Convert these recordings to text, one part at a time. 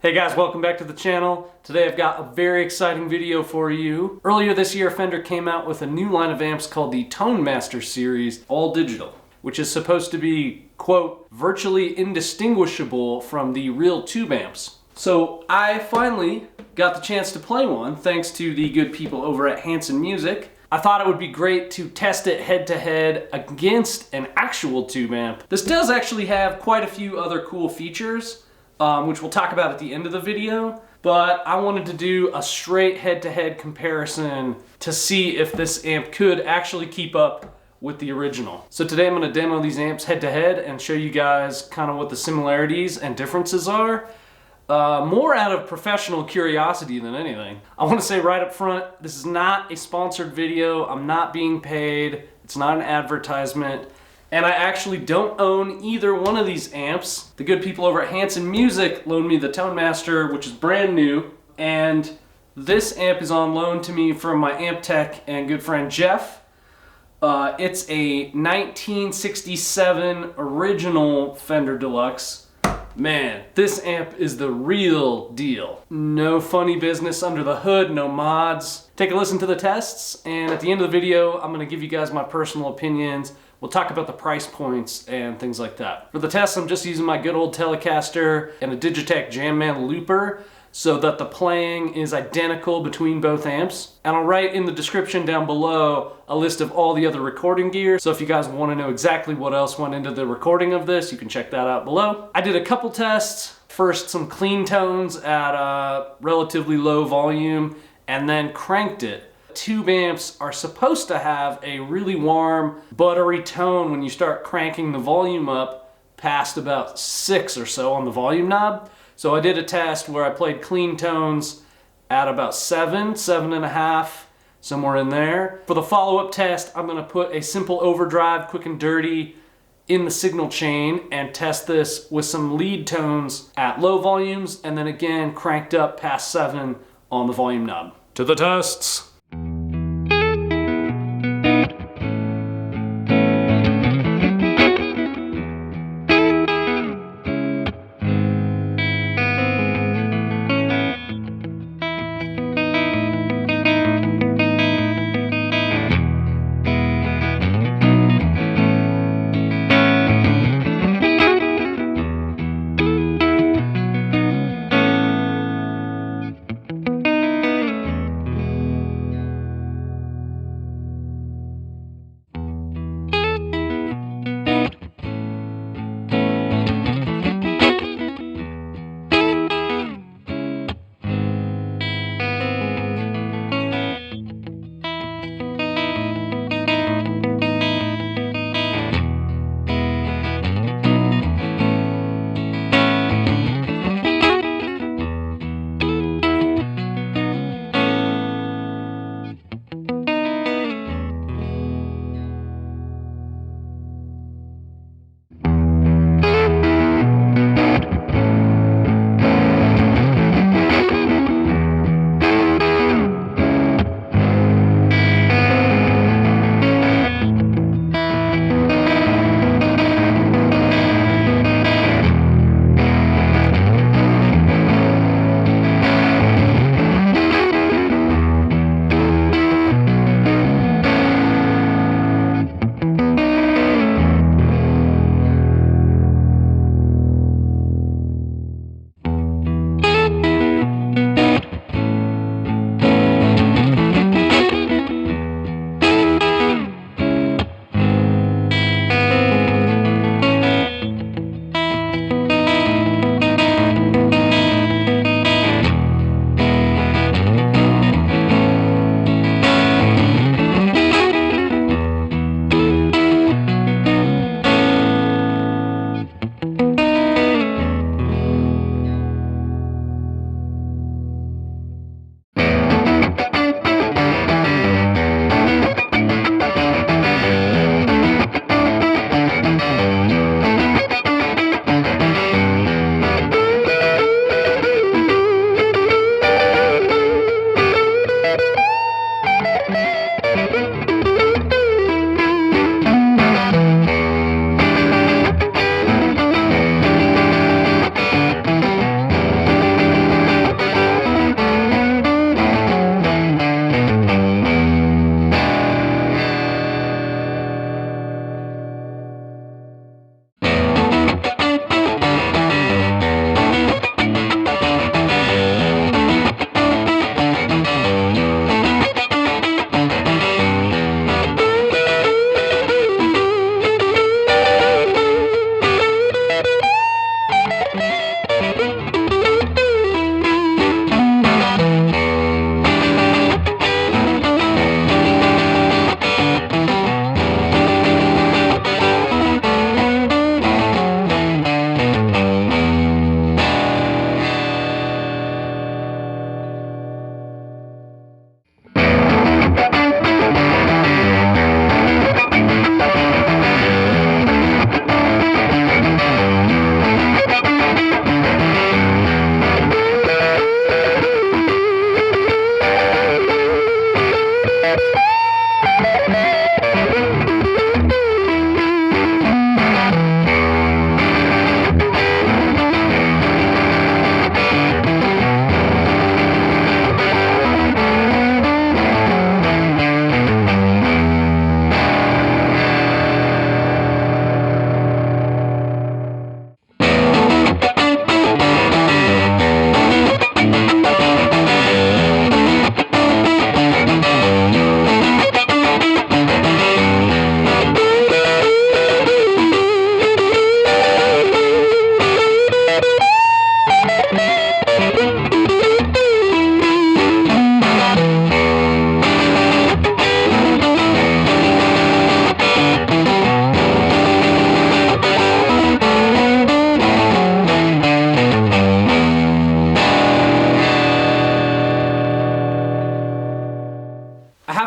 Hey guys, welcome back to the channel. Today I've got a very exciting video for you. Earlier this year, Fender came out with a new line of amps called the Tone Master Series, all digital, which is supposed to be, quote, virtually indistinguishable from the real tube amps. So I finally got the chance to play one, thanks to the good people over at Hanson Music. I thought it would be great to test it head-to-head against an actual tube amp. This does actually have quite a few other cool features, which we'll talk about at the end of the video, but I wanted to do a straight head-to-head comparison to see if this amp could actually keep up with the original. So today I'm going to demo these amps head-to-head and show you guys kind of what the similarities and differences are, more out of professional curiosity than anything. I want to say right up front, this is not a sponsored video, I'm not being paid, it's not an advertisement. And I actually don't own either one of these amps. The good people over at Hanson Music loaned me the Tone Master, which is brand new, and this amp is on loan to me from my amp tech and good friend Jeff. It's a 1967 original Fender Deluxe. Man, this amp is the real deal. No funny business under the hood, no mods. Take a listen to the tests, and at the end of the video, I'm gonna give you guys my personal opinions. We'll talk about the price points and things like that. For the tests, I'm just using my good old Telecaster and a Digitech Jamman looper so that the playing is identical between both amps. And I'll write in the description down below a list of all the other recording gear. So if you guys want to know exactly what else went into the recording of this, you can check that out below. I did a couple tests. First, some clean tones at a relatively low volume, and then cranked it. Tube amps are supposed to have a really warm, buttery tone when you start cranking the volume up past about 6 or so on the volume knob. So I did a test where I played clean tones at about 7, 7.5, somewhere in there. For the follow-up test, I'm gonna put a simple overdrive, quick and dirty, in the signal chain and test this with some lead tones at low volumes, and then again cranked up past 7 on the volume knob. To the tests.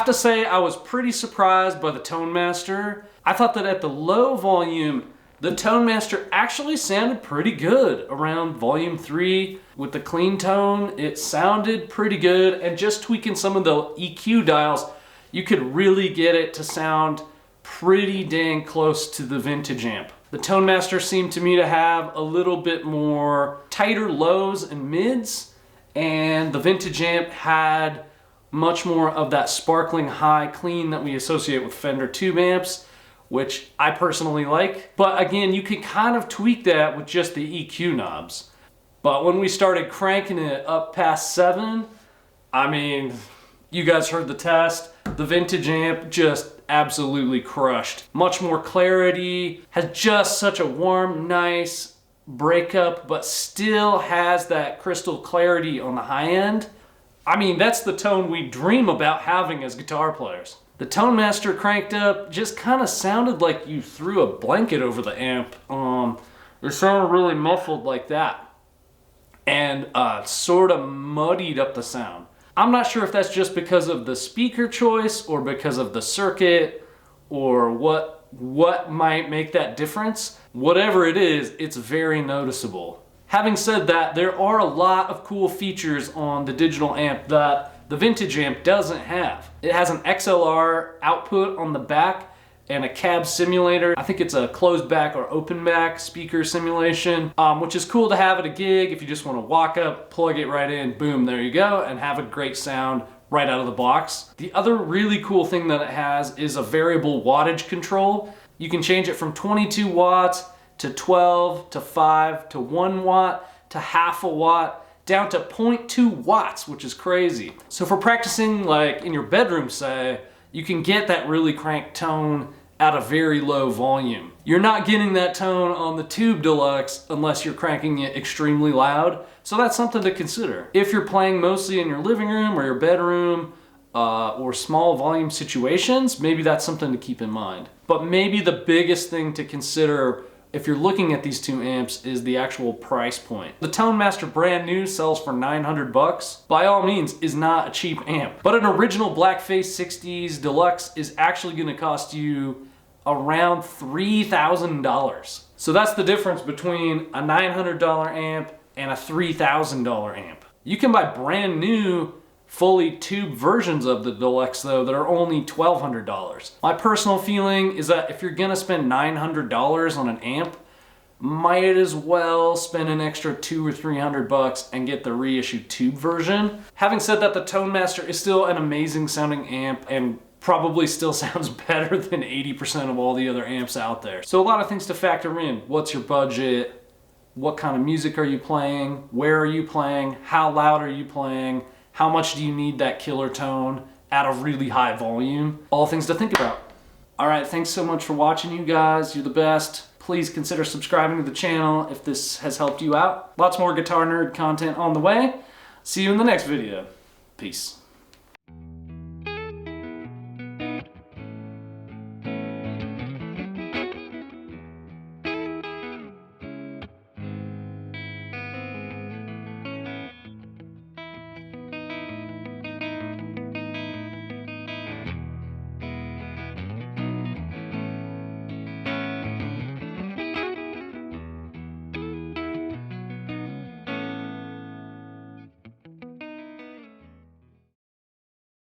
have to say I was pretty surprised by the Tone Master. I thought that at the low volume, the Tone Master actually sounded pretty good. Around volume 3 with the clean tone, it sounded pretty good, and just tweaking some of the EQ dials, you could really get it to sound pretty dang close to the vintage amp. The Tone Master seemed to me to have a little bit more tighter lows and mids, and the vintage amp had much more of that sparkling high clean that we associate with Fender tube amps, which I personally like. But again, you can kind of tweak that with just the EQ knobs. But when we started cranking it up past 7, I mean, you guys heard the test. The vintage amp just absolutely crushed. Much more clarity, has just such a warm, nice breakup, but still has that crystal clarity on the high end. I mean, that's the tone we dream about having as guitar players. The Tone Master cranked up just kind of sounded like you threw a blanket over the amp. It sounded really muffled like that, and sort of muddied up the sound. I'm not sure if that's just because of the speaker choice or because of the circuit or what might make that difference. Whatever it is, it's very noticeable. Having said that, there are a lot of cool features on the digital amp that the vintage amp doesn't have. It has an XLR output on the back and a cab simulator. I think it's a closed back or open back speaker simulation, which is cool to have at a gig if you just want to walk up, plug it right in, boom, there you go, and have a great sound right out of the box. The other really cool thing that it has is a variable wattage control. You can change it from 22 watts to 12 to 5 to 1 watt to half a watt down to 0.2 watts, which is crazy. So for practicing like in your bedroom, say, you can get that really cranked tone at a very low volume. You're not getting that tone on the Tube Deluxe unless you're cranking it extremely loud. So that's something to consider. If you're playing mostly in your living room or your bedroom or small volume situations, maybe that's something to keep in mind. But maybe the biggest thing to consider if you're looking at these two amps is the actual price point. The Tone Master brand new sells for 900 bucks. By all means, is not a cheap amp, but an original Blackface 60s Deluxe is actually gonna cost you around $3,000. So that's the difference between a $900 amp and a $3,000 amp. You can buy brand new fully tube versions of the Deluxe though that are only $1,200. My personal feeling is that if you're gonna spend $900 on an amp, might as well spend an extra $200 or $300 and get the reissued tube version. Having said that, the Tone Master is still an amazing sounding amp and probably still sounds better than 80% of all the other amps out there. So a lot of things to factor in. What's your budget? What kind of music are you playing? Where are you playing? How loud are you playing? How much do you need that killer tone at a really high volume? All things to think about. All right, thanks so much for watching, you guys. You're the best. Please consider subscribing to the channel if this has helped you out. Lots more guitar nerd content on the way. See you in the next video. Peace.